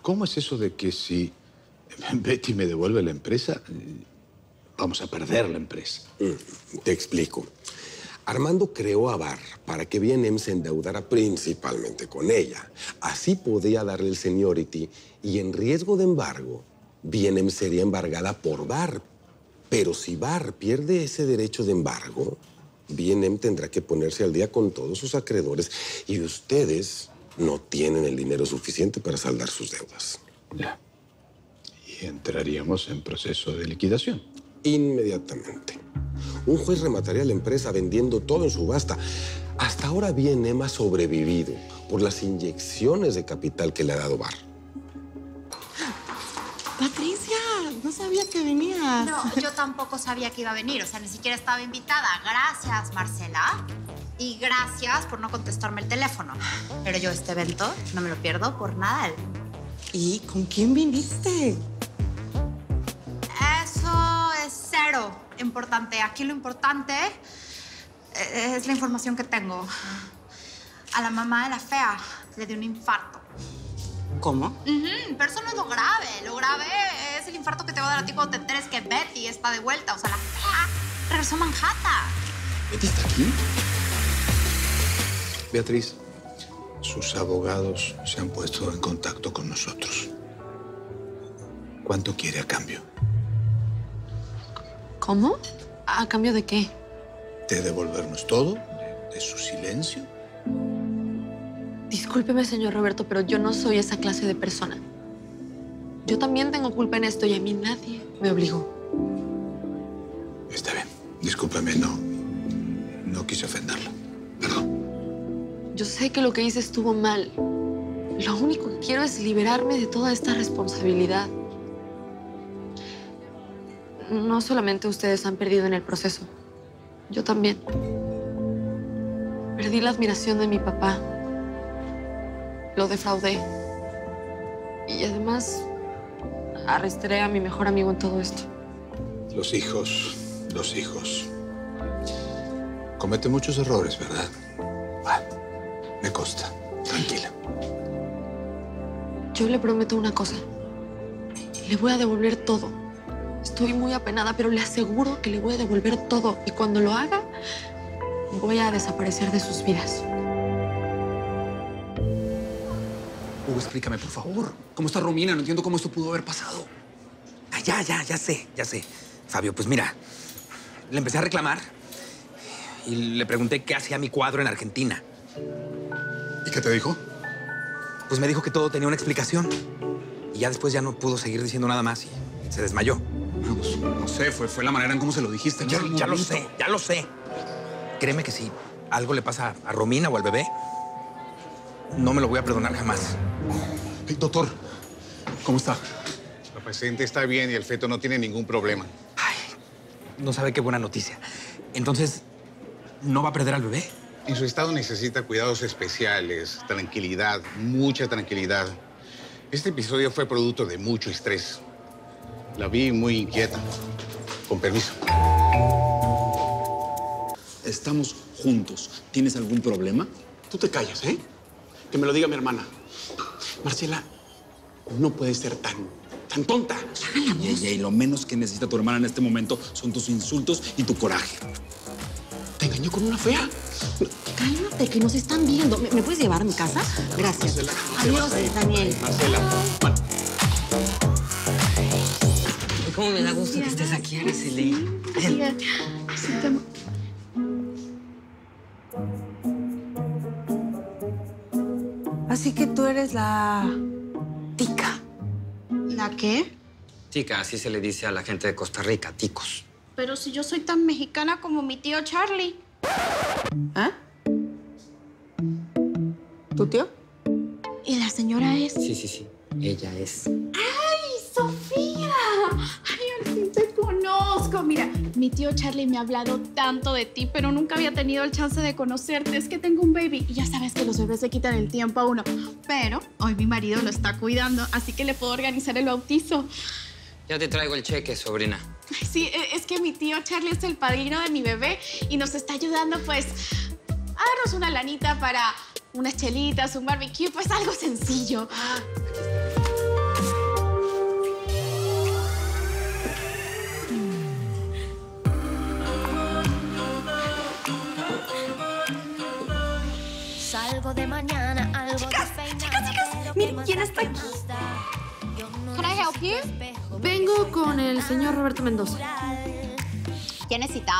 ¿cómo es eso de que si Betty me devuelve la empresa, vamos a perder la empresa? Te explico. Armando creó a Bar para que B&M se endeudara principalmente con ella. Así podía darle el seniority y en riesgo de embargo, B&M sería embargada por Bar. Pero si Bar pierde ese derecho de embargo, B&M tendrá que ponerse al día con todos sus acreedores y ustedes no tienen el dinero suficiente para saldar sus deudas. Ya. Y entraríamos en proceso de liquidación. Inmediatamente. Un juez remataría la empresa vendiendo todo en subasta. Hasta ahora B&M ha sobrevivido por las inyecciones de capital que le ha dado Bar. Patricia, no sabía que venías. No, yo tampoco sabía que iba a venir. O sea, ni siquiera estaba invitada. Gracias, Marcela. Y gracias por no contestarme el teléfono. Pero yo este evento no me lo pierdo por nada. ¿Y con quién viniste? Eso es cero importante. Aquí lo importante es la información que tengo. A la mamá de la fea le dio un infarto. ¿Cómo? Pero eso no es lo grave. Lo grave es el infarto que te va a dar a ti cuando te enteres que Betty está de vuelta. O sea, la fea regresó a Manhattan. ¿Betty está aquí? Beatriz, sus abogados se han puesto en contacto con nosotros. ¿Cuánto quiere a cambio? ¿Cómo? ¿A cambio de qué? ¿De devolvernos todo? ¿De su silencio? Discúlpeme, señor Roberto, pero yo no soy esa clase de persona. Yo también tengo culpa en esto y a mí nadie me obligó. Está bien. Discúlpeme, no quise ofenderla. Perdón. Yo sé que lo que hice estuvo mal. Lo único que quiero es liberarme de toda esta responsabilidad. No solamente ustedes han perdido en el proceso. Yo también. Perdí la admiración de mi papá. Lo defraudé. Y además, arrastré a mi mejor amigo en todo esto. Los hijos. Cometen muchos errores, ¿verdad? Bueno, me consta. Tranquila. Yo le prometo una cosa. Le voy a devolver todo. Estoy muy apenada, pero le aseguro que le voy a devolver todo. Y cuando lo haga, voy a desaparecer de sus vidas. Hugo, explícame, por favor. ¿Cómo está Romina? No entiendo cómo esto pudo haber pasado. Ah, ya sé. Fabio, pues mira, le empecé a reclamar y le pregunté qué hacía mi cuadro en Argentina. ¿Y qué te dijo? Pues me dijo que todo tenía una explicación. Y ya después ya no pudo seguir diciendo nada más y se desmayó. Bueno, pues, no sé, fue la manera en cómo se lo dijiste. Ya lo sé. Créeme que si algo le pasa a Romina o al bebé, no me lo voy a perdonar jamás. Hey, doctor, ¿cómo está? La paciente está bien y el feto no tiene ningún problema. Ay, no sabe qué buena noticia. Entonces, ¿no va a perder al bebé? En su estado necesita cuidados especiales, tranquilidad, mucha tranquilidad. Este episodio fue producto de mucho estrés. La vi muy inquieta. Con permiso. Estamos juntos. ¿Tienes algún problema? Tú te callas, ¿eh? Que me lo diga mi hermana. Marcela, no puedes ser tan tonta. Y lo menos que necesita tu hermana en este momento son tus insultos y tu coraje. ¿Te engañó con una fea? Cálmate, que nos están viendo. ¿Me puedes llevar a mi casa? Gracias. Marcela, Adiós, Daniel. Marcela. ¿Cómo me da gusto que estés aquí, Araceli? Así que tú eres la tica. ¿La qué? Tica, así se le dice a la gente de Costa Rica, ticos. Pero si yo soy tan mexicana como mi tío Charlie. ¿Ah? ¿Tu tío? ¿Y la señora es? Sí. Ella es. ¡Ay, Sofía! ¡Ay, al fin te conozco! Mira, mi tío Charlie me ha hablado tanto de ti, pero nunca había tenido el chance de conocerte. Es que tengo un baby y ya sabes que los bebés le quitan el tiempo a uno. Pero hoy mi marido lo está cuidando, así que le puedo organizar el bautizo. Ya te traigo el cheque, sobrina. Ay, sí, es que mi tío Charlie es el padrino de mi bebé y nos está ayudando, pues, a darnos una lanita para unas chelitas, un barbecue, pues algo sencillo. Chicas, miren quién está aquí. Can I help you? Vengo con el señor Roberto Mendoza. ¿Tienes cita?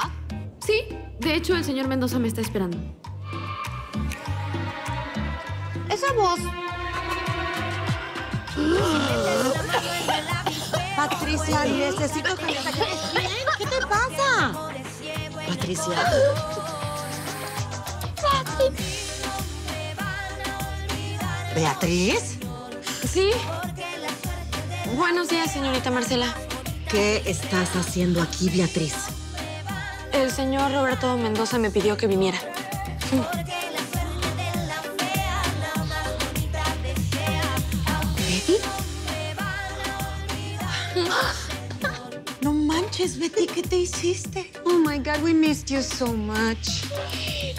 Sí, de hecho el señor Mendoza me está esperando. Esa voz. Patricia, necesito que me saques bien. ¿Qué te pasa? Patricia. ¿Beatriz? Sí. Buenos días, señorita Marcela. ¿Qué estás haciendo aquí, Beatriz? El señor Roberto Mendoza me pidió que viniera. ¿Betty? No manches, Betty, ¿qué te hiciste? Oh my God, we missed you so much.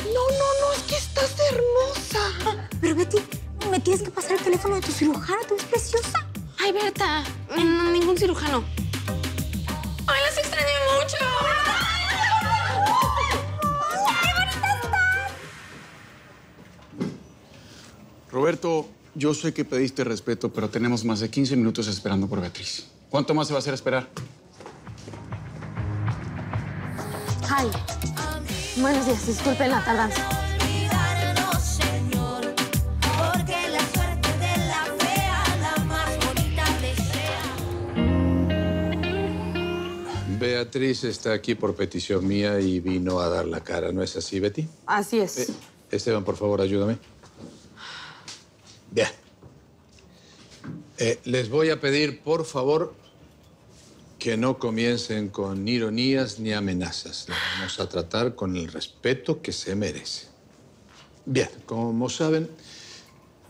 No, es que estás hermosa. Pero Betty, me tienes que pasar el teléfono de tu cirujano, tú eres preciosa. Ay, Berta, ningún cirujano. Ay, las extrañé mucho. Roberto, yo sé que pediste respeto, pero tenemos más de 15 minutos esperando por Beatriz. ¿Cuánto más se va a hacer esperar? Ay, buenos días, disculpen la tardanza. Beatriz está aquí por petición mía y vino a dar la cara, ¿no es así, Betty? Así es. Esteban, por favor, ayúdame. Bien. Les voy a pedir, por favor, que no comiencen con ironías ni amenazas. La vamos a tratar con el respeto que se merece. Bien, como saben,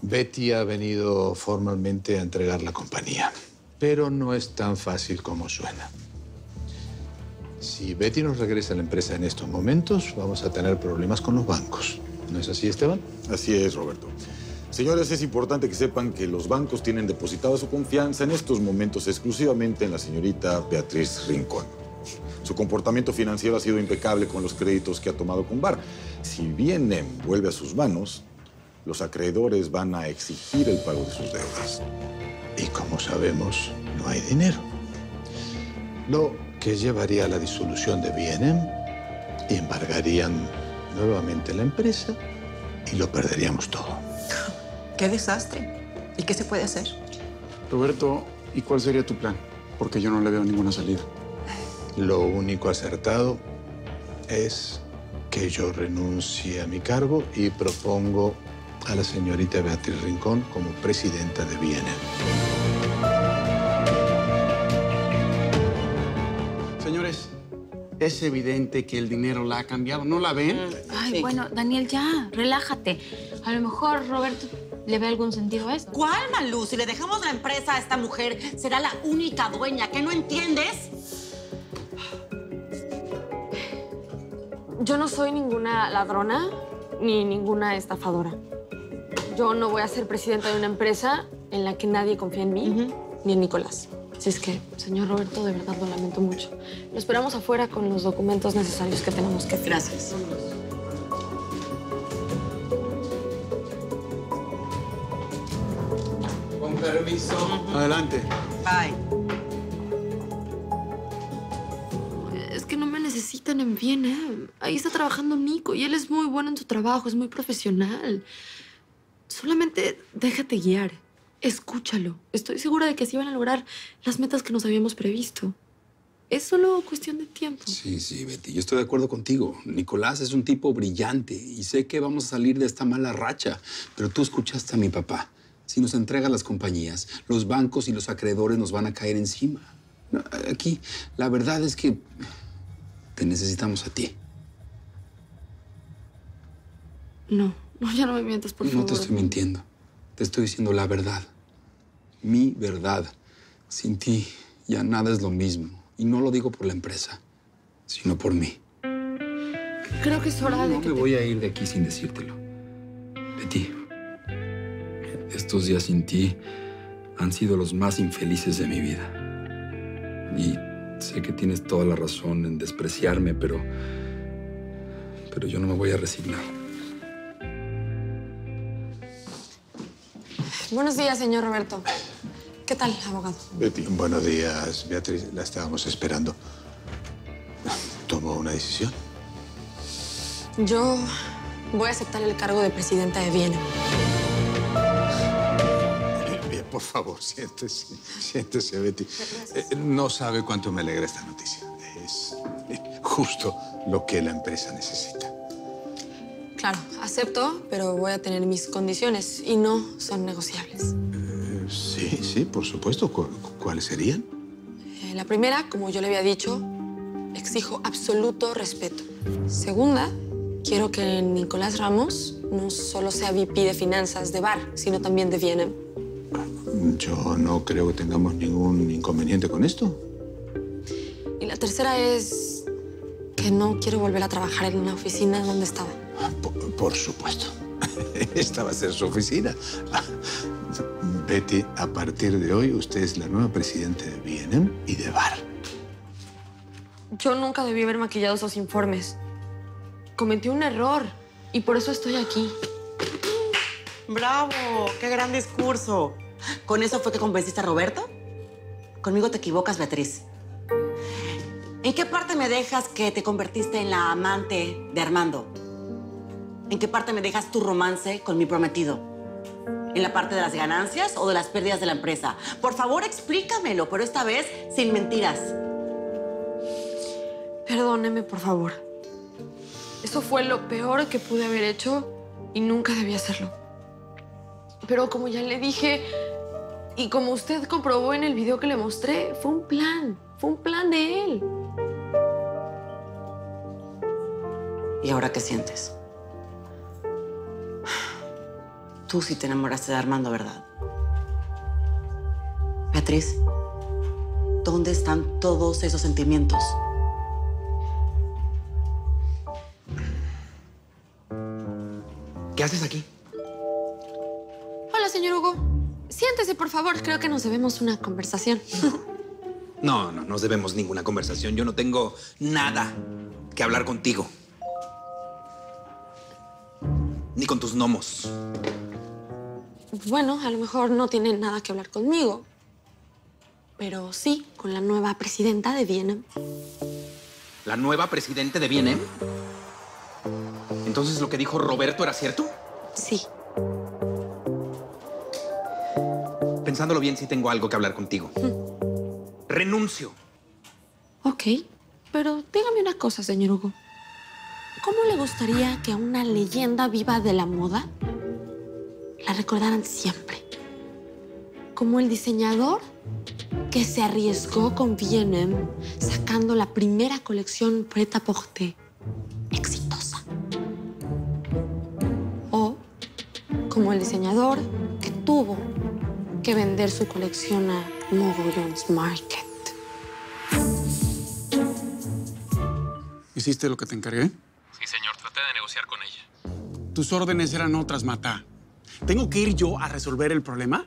Betty ha venido formalmente a entregar la compañía, pero no es tan fácil como suena. Si Betty nos regresa a la empresa en estos momentos, vamos a tener problemas con los bancos. ¿No es así, Esteban? Así es, Roberto. Señores, es importante que sepan que los bancos tienen depositada su confianza en estos momentos exclusivamente en la señorita Beatriz Rincón. Su comportamiento financiero ha sido impecable con los créditos que ha tomado con BAR. Si bien NEM vuelve a sus manos, los acreedores van a exigir el pago de sus deudas. Y como sabemos, no hay dinero. Lo que llevaría a la disolución de B&M y embargarían nuevamente la empresa y lo perderíamos todo. ¡Qué desastre! ¿Y qué se puede hacer? Roberto, ¿y cuál sería tu plan? Porque yo no le veo ninguna salida. Lo único acertado es que yo renuncie a mi cargo y propongo a la señorita Beatriz Rincón como presidenta de B&M. Señores, es evidente que el dinero la ha cambiado. ¿No la ven? Ay, sí. Bueno, Daniel, ya, relájate. A lo mejor Roberto le ve algún sentido a esto. ¿Cuál, Malú? Si le dejamos la empresa a esta mujer, será la única dueña. ¿Qué no entiendes? Yo no soy ninguna ladrona ni ninguna estafadora. Yo no voy a ser presidenta de una empresa en la que nadie confía en mí, ni en Nicolás. Así es que, señor Roberto, de verdad lo lamento mucho. Lo esperamos afuera con los documentos necesarios que tenemos que hacer. Gracias. Con permiso. Adelante. Bye. Es que no me necesitan en B&M. Ahí está trabajando Nico y él es muy bueno en su trabajo, es muy profesional. Solamente déjate guiar. Escúchalo. Estoy segura de que así van a lograr las metas que nos habíamos previsto. Es solo cuestión de tiempo. Sí, Betty, yo estoy de acuerdo contigo. Nicolás es un tipo brillante y sé que vamos a salir de esta mala racha. Pero tú escuchaste a mi papá. Si nos entregas las compañías, los bancos y los acreedores nos van a caer encima. Aquí, la verdad es que te necesitamos a ti. No, ya no me mientas, por favor. No te estoy mintiendo. Te estoy diciendo la verdad. Mi verdad. Sin ti ya nada es lo mismo. Y no lo digo por la empresa, sino por mí. Creo que es hora de que No me voy a ir de aquí sin decírtelo. Betty, estos días sin ti han sido los más infelices de mi vida. Y sé que tienes toda la razón en despreciarme, pero yo no me voy a resignar. Buenos días, señor Roberto. ¿Qué tal, abogado? Betty. Buenos días, Beatriz. La estábamos esperando. ¿Tomó una decisión? Yo voy a aceptar el cargo de presidenta de Viena. Bien, por favor, siéntese. Siéntese, Betty. No sabe cuánto me alegra esta noticia. Es justo lo que la empresa necesita. Claro, acepto, pero voy a tener mis condiciones y no son negociables. Sí, por supuesto. ¿Cuáles serían? La primera, como yo le había dicho, exijo absoluto respeto. Segunda, quiero que Nicolás Ramos no solo sea VP de finanzas de Bar, sino también de Viena. Yo no creo que tengamos ningún inconveniente con esto. Y la tercera es que no quiero volver a trabajar en una oficina donde estaba. Por supuesto. Esta va a ser su oficina. Betty, a partir de hoy, usted es la nueva presidenta de B&M y de Bar. Yo nunca debí haber maquillado esos informes. Cometí un error y por eso estoy aquí. ¡Bravo! ¡Qué gran discurso! ¿Con eso fue que convenciste a Roberto? Conmigo te equivocas, Beatriz. ¿En qué parte me dejas que te convertiste en la amante de Armando? ¿En qué parte me dejas tu romance con mi prometido? ¿En la parte de las ganancias o de las pérdidas de la empresa? Por favor, explícamelo, pero esta vez sin mentiras. Perdóneme, por favor. Eso fue lo peor que pude haber hecho y nunca debí hacerlo. Pero como ya le dije, y como usted comprobó en el video que le mostré, fue un plan de él. ¿Y ahora qué sientes? Tú sí te enamoraste de Armando, ¿verdad? Beatriz, ¿dónde están todos esos sentimientos? ¿Qué haces aquí? Hola, señor Hugo. Siéntese, por favor. Creo que nos debemos una conversación. No nos debemos ninguna conversación. Yo no tengo nada que hablar contigo. Ni con tus gnomos. Bueno, a lo mejor no tiene nada que hablar conmigo. Pero sí con la nueva presidenta de Viena. ¿La nueva presidenta de Viena? ¿Entonces lo que dijo Roberto era cierto? Sí. Pensándolo bien, sí tengo algo que hablar contigo. Renuncio. Ok, pero dígame una cosa, señor Hugo. ¿Cómo le gustaría que a una leyenda viva de la moda la recordaran siempre? Como el diseñador que se arriesgó con B&M sacando la primera colección Pret-à-Porter exitosa. O como el diseñador que tuvo que vender su colección a Mogollon's Market. ¿Hiciste lo que te encargué? Sí, señor. Traté de negociar con ella. Tus órdenes eran otras, Mata. ¿Tengo que ir yo a resolver el problema?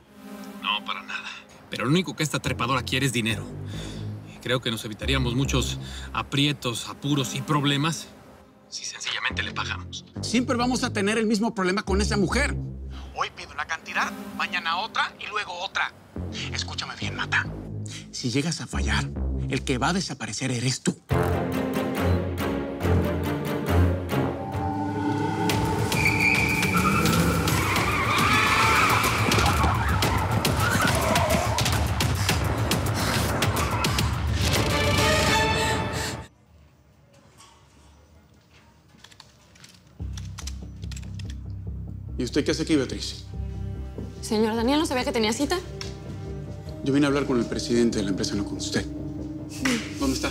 No, para nada. Pero lo único que esta trepadora quiere es dinero. Creo que nos evitaríamos muchos aprietos, apuros y problemas si sencillamente le pagamos. Siempre vamos a tener el mismo problema con esa mujer. Hoy pido una cantidad, mañana otra y luego otra. Escúchame bien, Mata. Si llegas a fallar, el que va a desaparecer eres tú. ¿Y usted qué hace aquí, Beatriz? Señor Daniel, ¿no sabía que tenía cita? Yo vine a hablar con el presidente de la empresa, no con usted. ¿Dónde está?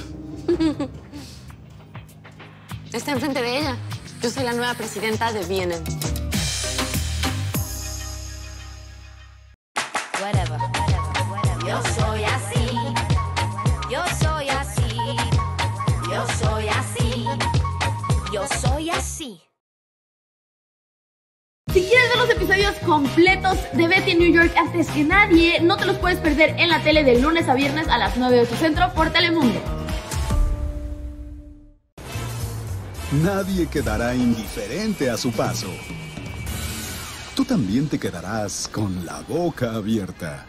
Está enfrente de ella. Yo soy la nueva presidenta de B&M. Whatever. Yo soy así. Yo soy así. Yo soy así. Yo soy así. Si quieres ver los episodios completos de Betty en New York antes que nadie, no te los puedes perder en la tele de lunes a viernes a las 9 de tu centro por Telemundo. Nadie quedará indiferente a su paso. tú también te quedarás con la boca abierta.